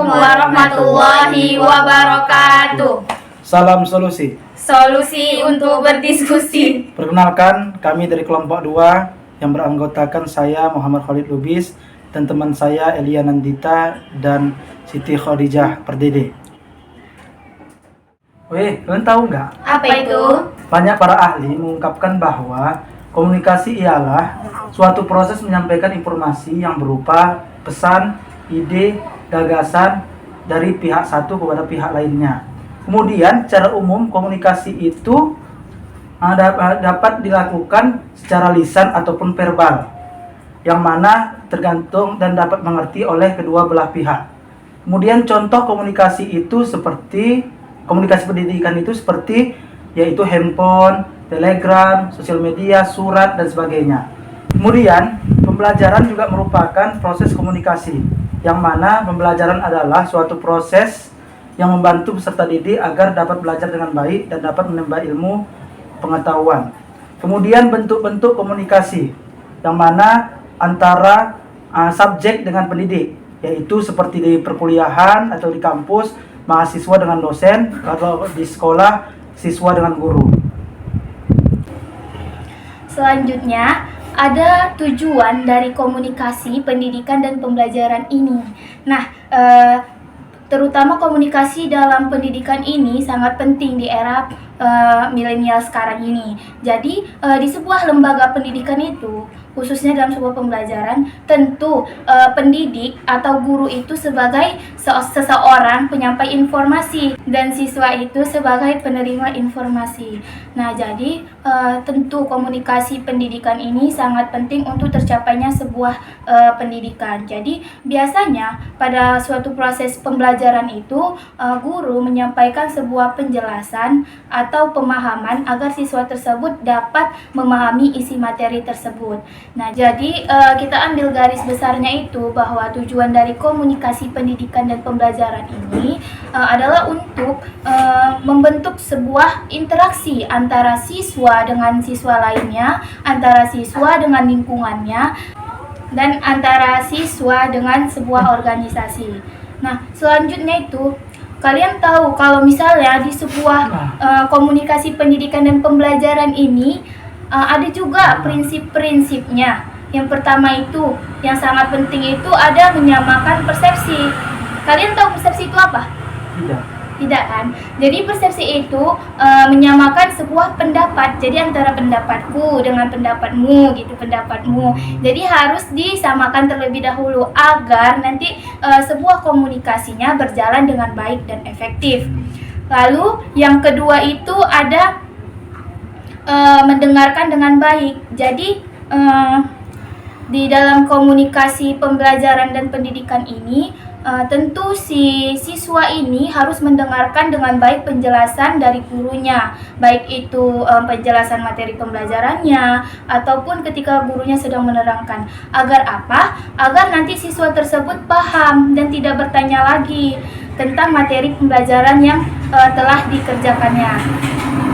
warahmatullahi wabarakatuh. Salam solusi. Solusi untuk berdiskusi. Perkenalkan, kami dari kelompok 2 yang beranggotakan saya Muhammad Khalid Lubis dan teman saya Elia Nandita dan Siti Khadijah Pardede. Weh, kalian tahu nggak? Apa itu? Banyak para ahli mengungkapkan bahwa komunikasi ialah suatu proses menyampaikan informasi yang berupa pesan, ide, gagasan dari pihak satu kepada pihak lainnya. Kemudian secara umum komunikasi itu dapat dilakukan secara lisan ataupun verbal, yang mana tergantung dan dapat mengerti oleh kedua belah pihak. Kemudian contoh komunikasi itu seperti komunikasi pendidikan itu seperti yaitu handphone, telegram, sosial media, surat dan sebagainya. Kemudian pembelajaran juga merupakan proses komunikasi, yang mana pembelajaran adalah suatu proses yang membantu peserta didik agar dapat belajar dengan baik dan dapat menambah ilmu pengetahuan. Kemudian bentuk-bentuk komunikasi, yang mana antara subjek dengan pendidik, yaitu seperti di perkuliahan atau di kampus, mahasiswa dengan dosen, atau di sekolah, siswa dengan guru. Selanjutnya, ada tujuan dari komunikasi, pendidikan, dan pembelajaran ini. Nah, terutama komunikasi dalam pendidikan ini sangat penting di era milenial sekarang ini. Jadi, di sebuah lembaga pendidikan itu, khususnya dalam sebuah pembelajaran, tentu pendidik atau guru itu sebagai seseorang penyampai informasi dan siswa itu sebagai penerima informasi. Nah, jadi tentu komunikasi pendidikan ini sangat penting untuk tercapainya sebuah pendidikan. Jadi, biasanya pada suatu proses pembelajaran itu guru menyampaikan sebuah penjelasan atau pemahaman agar siswa tersebut dapat memahami isi materi tersebut. Nah, jadi kita ambil garis besarnya itu bahwa tujuan dari komunikasi pendidikan dan pembelajaran ini adalah untuk membentuk sebuah interaksi antara siswa dengan siswa lainnya, antara siswa dengan lingkungannya, dan antara siswa dengan sebuah organisasi. Nah, selanjutnya itu kalian tahu kalau misalnya di sebuah komunikasi pendidikan dan pembelajaran ini ada juga prinsip-prinsipnya. Yang pertama itu, yang sangat penting itu ada menyamakan persepsi. Kalian tahu persepsi itu apa? Tidak kan? Jadi persepsi itu menyamakan sebuah pendapat. Jadi antara pendapatku dengan pendapatmu gitu, pendapatmu. Jadi harus disamakan terlebih dahulu agar nanti sebuah komunikasinya berjalan dengan baik dan efektif. Lalu yang kedua itu ada mendengarkan dengan baik. Jadi di dalam komunikasi pembelajaran dan pendidikan ini tentu si siswa ini harus mendengarkan dengan baik penjelasan dari gurunya, baik itu penjelasan materi pembelajarannya ataupun ketika gurunya sedang menerangkan. Agar apa? Agar nanti siswa tersebut paham dan tidak bertanya lagi tentang materi pembelajaran yang telah dikerjakannya.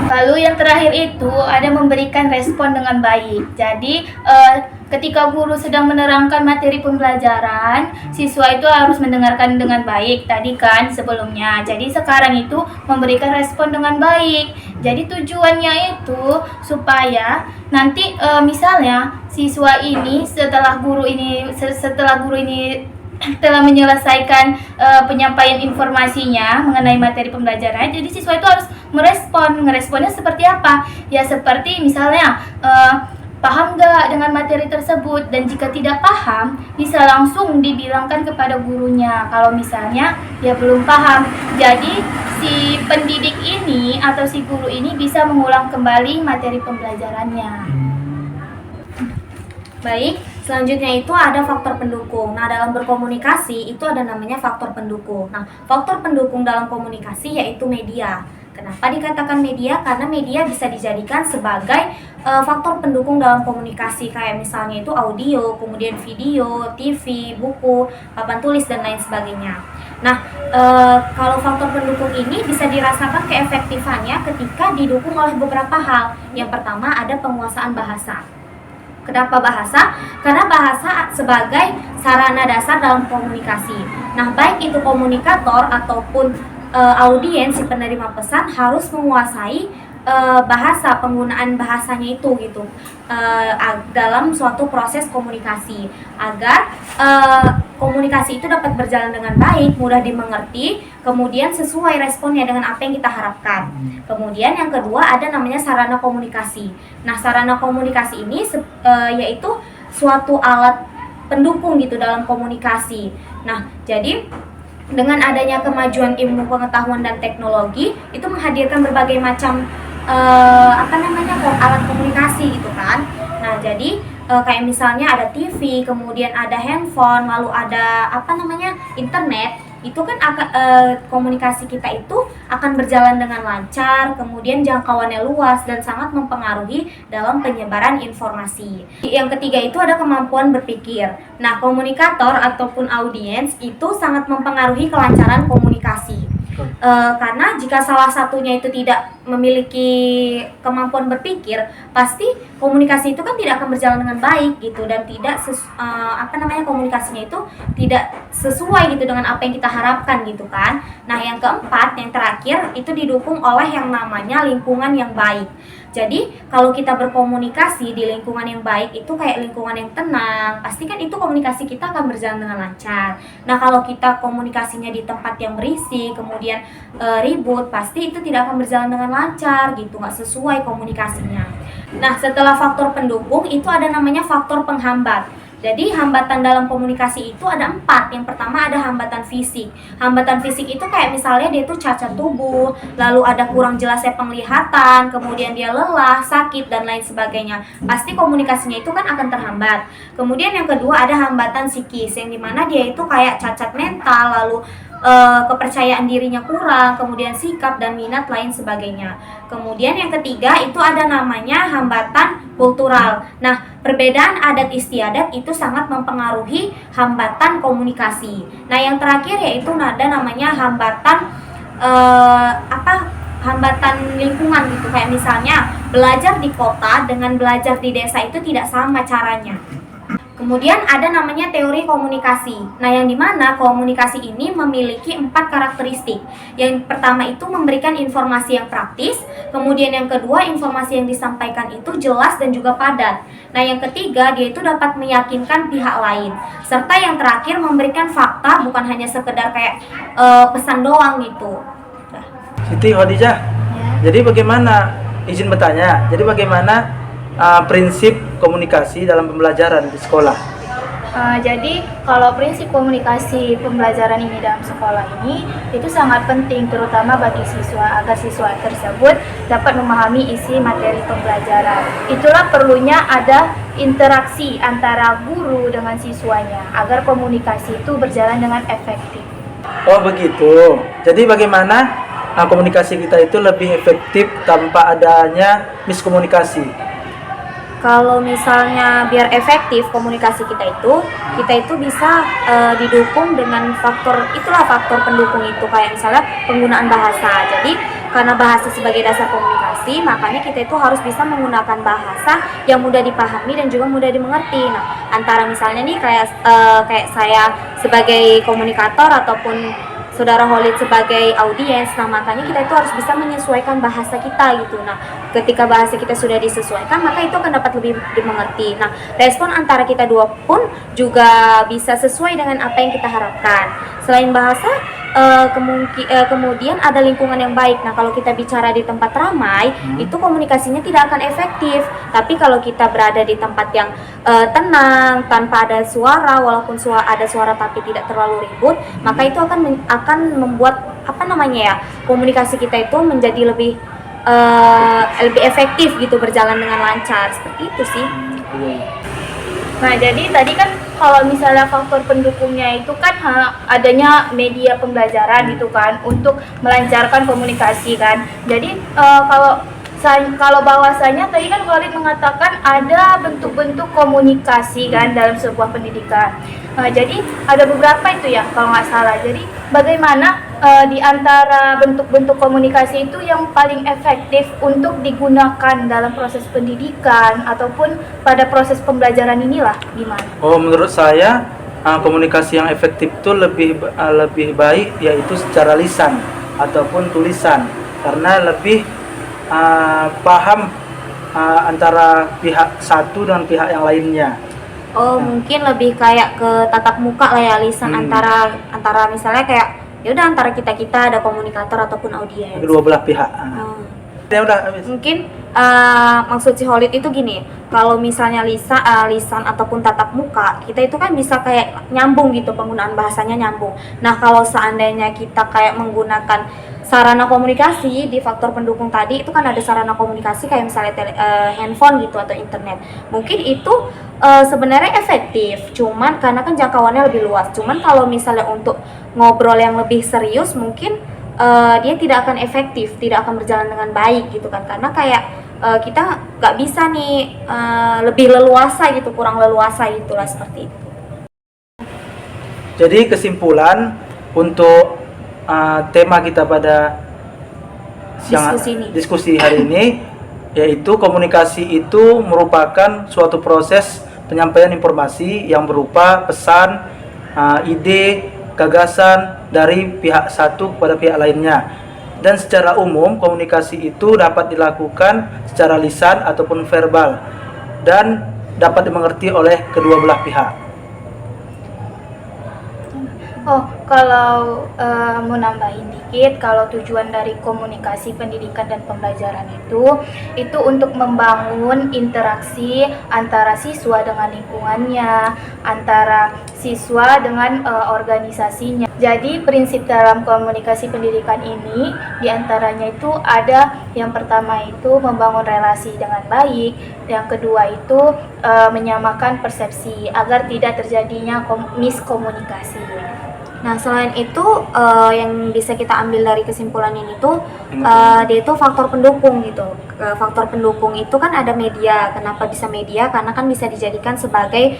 Lalu yang terakhir itu ada memberikan respon dengan baik. Jadi ketika guru sedang menerangkan materi pembelajaran, siswa itu harus mendengarkan dengan baik tadi kan sebelumnya. Jadi sekarang itu memberikan respon dengan baik. Jadi tujuannya itu supaya nanti misalnya siswa ini setelah guru ini telah menyelesaikan penyampaian informasinya mengenai materi pembelajaran, jadi siswa itu harus meresponnya seperti apa? Ya seperti misalnya paham nggak dengan materi tersebut, dan jika tidak paham bisa langsung dibilangkan kepada gurunya kalau misalnya ya belum paham. Jadi si pendidik ini atau si guru ini bisa mengulang kembali materi pembelajarannya. Baik, selanjutnya itu ada faktor pendukung. Nah, dalam berkomunikasi itu ada namanya faktor pendukung. Nah, faktor pendukung dalam komunikasi yaitu media. Kenapa dikatakan media? Karena media bisa dijadikan sebagai faktor pendukung dalam komunikasi, kayak misalnya itu audio, kemudian video, TV, buku, papan tulis, dan lain sebagainya. Nah, kalau faktor pendukung ini bisa dirasakan keefektifannya ketika didukung oleh beberapa hal. Yang pertama ada penguasaan bahasa. Kenapa bahasa? Karena bahasa sebagai sarana dasar dalam komunikasi. Nah, baik itu komunikator ataupun audiens si penerima pesan harus menguasai bahasa, penggunaan bahasanya itu gitu dalam suatu proses komunikasi agar komunikasi itu dapat berjalan dengan baik, mudah dimengerti, kemudian sesuai responnya dengan apa yang kita harapkan. Kemudian yang kedua ada namanya sarana komunikasi. Nah, sarana komunikasi ini yaitu suatu alat pendukung gitu dalam komunikasi. Nah, jadi dengan adanya kemajuan ilmu pengetahuan dan teknologi itu menghadirkan berbagai macam alat komunikasi gitu kan. Nah, jadi kayak misalnya ada TV, kemudian ada handphone, lalu ada internet. Itu kan komunikasi kita itu akan berjalan dengan lancar, kemudian jangkauannya luas dan sangat mempengaruhi dalam penyebaran informasi. Yang ketiga itu ada kemampuan berpikir. Nah, komunikator ataupun audiens itu sangat mempengaruhi kelancaran komunikasi. Karena jika salah satunya itu tidak memiliki kemampuan berpikir, pasti komunikasi itu kan tidak akan berjalan dengan baik gitu, dan tidak komunikasinya itu tidak sesuai gitu dengan apa yang kita harapkan gitu kan. Nah, yang keempat, yang terakhir itu didukung oleh yang namanya lingkungan yang baik. Jadi kalau kita berkomunikasi di lingkungan yang baik itu kayak lingkungan yang tenang, pasti kan itu komunikasi kita akan berjalan dengan lancar. Nah, kalau kita komunikasinya di tempat yang berisik, kemudian ribut, pasti itu tidak akan berjalan dengan lancar gitu, nggak sesuai komunikasinya. Nah, setelah faktor pendukung itu ada namanya faktor penghambat. Jadi hambatan dalam komunikasi itu ada 4. Yang pertama ada hambatan fisik. Hambatan fisik itu kayak misalnya dia tuh cacat tubuh, lalu ada kurang jelasnya penglihatan, kemudian dia lelah, sakit, dan lain sebagainya. Pasti komunikasinya itu kan akan terhambat. Kemudian yang kedua ada hambatan psikis, yang dimana dia itu kayak cacat mental, lalu kepercayaan dirinya kurang, kemudian sikap dan minat lain sebagainya. Kemudian yang ketiga itu ada namanya hambatan kultural. Nah, perbedaan adat istiadat itu sangat mempengaruhi hambatan komunikasi. Nah, yang terakhir yaitu ada namanya hambatan hambatan lingkungan gitu. Kayak misalnya belajar di kota dengan belajar di desa itu tidak sama caranya. Kemudian ada namanya teori komunikasi. Nah, yang dimana komunikasi ini memiliki 4 karakteristik. Yang pertama itu memberikan informasi yang praktis. Kemudian yang kedua, informasi yang disampaikan itu jelas dan juga padat. Nah, yang ketiga, dia itu dapat meyakinkan pihak lain. Serta yang terakhir memberikan fakta, bukan hanya sekedar kayak pesan doang gitu. Siti Khadijah, jadi bagaimana, izin bertanya, jadi bagaimana prinsip komunikasi dalam pembelajaran di sekolah? Jadi kalau prinsip komunikasi pembelajaran ini dalam sekolah ini itu sangat penting, terutama bagi siswa, agar siswa tersebut dapat memahami isi materi pembelajaran. Itulah perlunya ada interaksi antara guru dengan siswanya agar komunikasi itu berjalan dengan efektif. Oh begitu. Jadi bagaimana komunikasi kita itu lebih efektif tanpa adanya miskomunikasi? Kalau misalnya biar efektif komunikasi kita itu bisa didukung dengan faktor pendukung itu, kayak misalnya penggunaan bahasa. Jadi karena bahasa sebagai dasar komunikasi, makanya kita itu harus bisa menggunakan bahasa yang mudah dipahami dan juga mudah dimengerti. Nah, antara misalnya nih kayak saya sebagai komunikator ataupun Saudara Khalid sebagai audiens, nah makanya kita itu harus bisa menyesuaikan bahasa kita gitu. Nah, ketika bahasa kita sudah disesuaikan, maka itu akan dapat lebih dimengerti. Nah, respon antara kita dua pun juga bisa sesuai dengan apa yang kita harapkan. Selain bahasa, kemudian ada lingkungan yang baik. Nah, kalau kita bicara di tempat ramai, itu komunikasinya tidak akan efektif. Tapi kalau kita berada di tempat yang tenang, tanpa ada suara, walaupun ada suara tapi tidak terlalu ribut, maka itu akan membuat komunikasi kita itu menjadi lebih efektif gitu, berjalan dengan lancar. Seperti itu sih. Nah, jadi tadi kan kalau misalnya faktor pendukungnya itu kan adanya media pembelajaran gitu kan untuk melancarkan komunikasi kan. Jadi kalau bahwasanya tadi kan Khalid mengatakan ada bentuk-bentuk komunikasi kan dalam sebuah pendidikan. Jadi ada beberapa itu ya kalau nggak salah. Jadi bagaimana di antara bentuk-bentuk komunikasi itu yang paling efektif untuk digunakan dalam proses pendidikan ataupun pada proses pembelajaran inilah gimana? Oh, menurut saya komunikasi yang efektif itu lebih baik yaitu secara lisan ataupun tulisan, karena lebih paham antara pihak satu dan pihak yang lainnya. Oh, mungkin lebih kayak ke tatap muka lah ya, lisan antara misalnya kayak ya udah antara kita ada komunikator ataupun audiens. Kedua belah pihak. Ya udah habis. Mungkin maksud si Holid itu gini, kalau misalnya lisan ataupun tatap muka, kita itu kan bisa kayak nyambung gitu, penggunaan bahasanya nyambung. Nah, kalau seandainya kita kayak menggunakan sarana komunikasi di faktor pendukung tadi, itu kan ada sarana komunikasi kayak misalnya handphone gitu atau internet. Mungkin itu sebenarnya efektif, cuman karena kan jangkauannya lebih luas. Cuman kalau misalnya untuk ngobrol yang lebih serius, mungkin dia tidak akan efektif, tidak akan berjalan dengan baik gitu kan, karena kayak kita nggak bisa nih lebih leluasa gitu, kurang leluasa gitulah, seperti itu. Jadi kesimpulan untuk tema kita pada diskusi hari ini yaitu komunikasi itu merupakan suatu proses penyampaian informasi yang berupa pesan, ide, gagasan dari pihak satu kepada pihak lainnya. Dan secara umum komunikasi itu dapat dilakukan secara lisan ataupun verbal dan dapat dimengerti oleh kedua belah pihak. Oh, kalau mau nambahin dikit, kalau tujuan dari komunikasi pendidikan dan pembelajaran itu untuk membangun interaksi antara siswa dengan lingkungannya, antara siswa dengan organisasinya. Jadi prinsip dalam komunikasi pendidikan ini diantaranya itu ada yang pertama itu membangun relasi dengan baik, yang kedua itu menyamakan persepsi agar tidak terjadinya miskomunikasi. Nah, selain itu yang bisa kita ambil dari kesimpulan ini tuh dia itu faktor pendukung gitu. Faktor pendukung itu kan ada media. Kenapa bisa media? Karena kan bisa dijadikan sebagai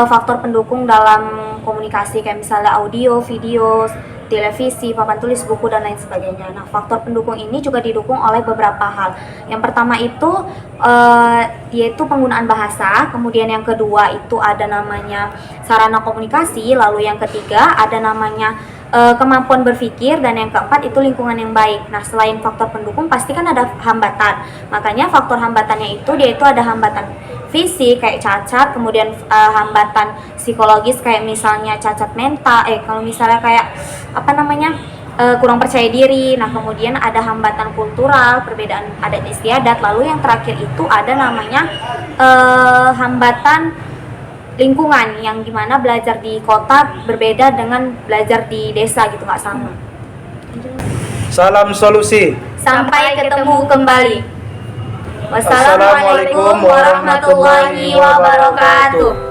faktor pendukung dalam komunikasi, kayak misalnya audio, video, televisi, papan tulis, buku, dan lain sebagainya. Nah, faktor pendukung ini juga didukung oleh beberapa hal. Yang pertama itu dia itu penggunaan bahasa, kemudian yang kedua itu ada namanya sarana komunikasi, lalu yang ketiga ada namanya kemampuan berpikir, dan yang keempat itu lingkungan yang baik. Nah, selain faktor pendukung pasti kan ada hambatan. Makanya faktor hambatannya itu dia itu ada hambatan fisik kayak cacat, kemudian hambatan psikologis kayak misalnya cacat mental, kalau misalnya kayak kurang percaya diri. Nah, kemudian ada hambatan kultural, perbedaan adat istiadat. Lalu yang terakhir itu ada namanya hambatan lingkungan, yang dimana belajar di kota berbeda dengan belajar di desa gitu, nggak sama. Salam solusi. Sampai ketemu kembali. Wassalamualaikum warahmatullahi wabarakatuh.